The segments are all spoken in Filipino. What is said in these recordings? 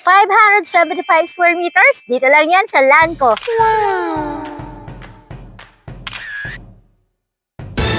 575 square meters. Dito lang yan sa Lanco. Wow!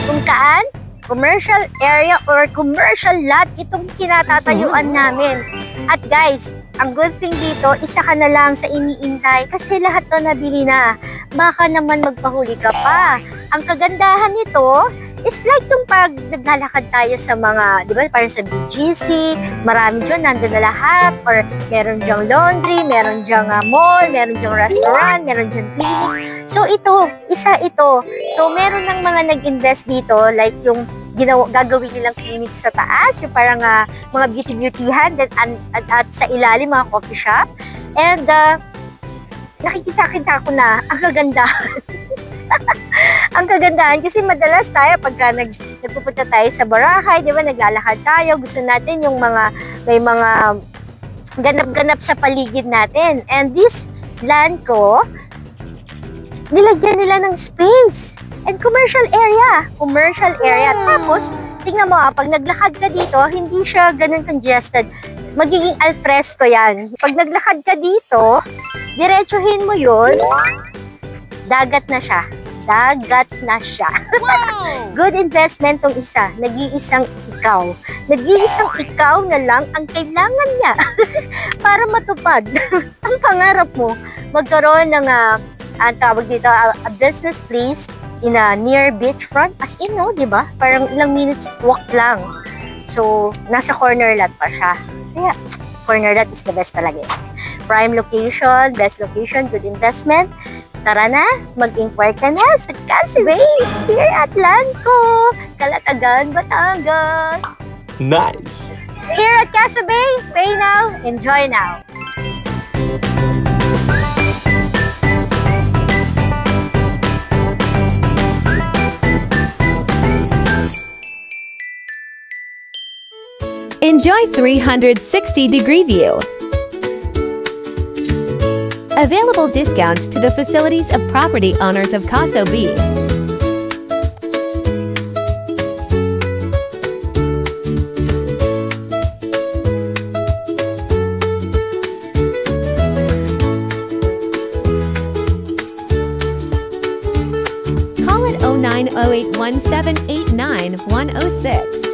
Kung saan commercial area or commercial lot itong kinatatayuan namin. At guys, ang good thing dito, isa ka na lang sa iniintay kasi lahat to nabili na. Baka naman magpahuli ka pa. Ang kagandahan nito is like yung pag naglalakad tayo sa mga, di ba, parang sa BGC, marami dyan, nandun na lahat, or meron dyang laundry, meron dyang mall, meron dyang restaurant, meron dyang clinic. So ito, isa ito. So meron ng mga nag-invest dito, like yung gagawin nilang clinic sa taas, yung parang mga beauty-beautyhan, at sa ilalim, mga coffee shop. And nakikita ko na ang kagandahan. Ang kagandahan kasi madalas tayo pagka nagpupunta tayo sa Boracay, di ba, naglalakad tayo, gusto natin yung may mga ganap-ganap sa paligid natin. And this Lanco, nilagyan nila ng space and commercial area. Tapos, tingnan mo pag naglakad ka dito, hindi siya ganun congested. Magiging alfresco yan. Pag naglakad ka dito, diretsuhin mo yun, dagat na siya. Wow! Good investment tong isa. Nag-iisang ikaw. Nag-iisang ikaw na lang ang kailangan niya para matupad ang pangarap mo. Magkaroon ng ang tawag dito, a business place in a near beachfront. As in, no, di ba? Parang ilang minutes walk lang. So, nasa corner lot pa siya. Kaya, corner lot is the best talaga. Prime location, best location, good investment. Tara na, mag-inquire ka na sa Casa Bay here at Lanco, Calatagan, Batangas. Nice! Here at Casa Bay, pay now, enjoy now. Enjoy 360-degree view. Available discounts to the facilities of property owners of Casa B. Call at 09081789-106.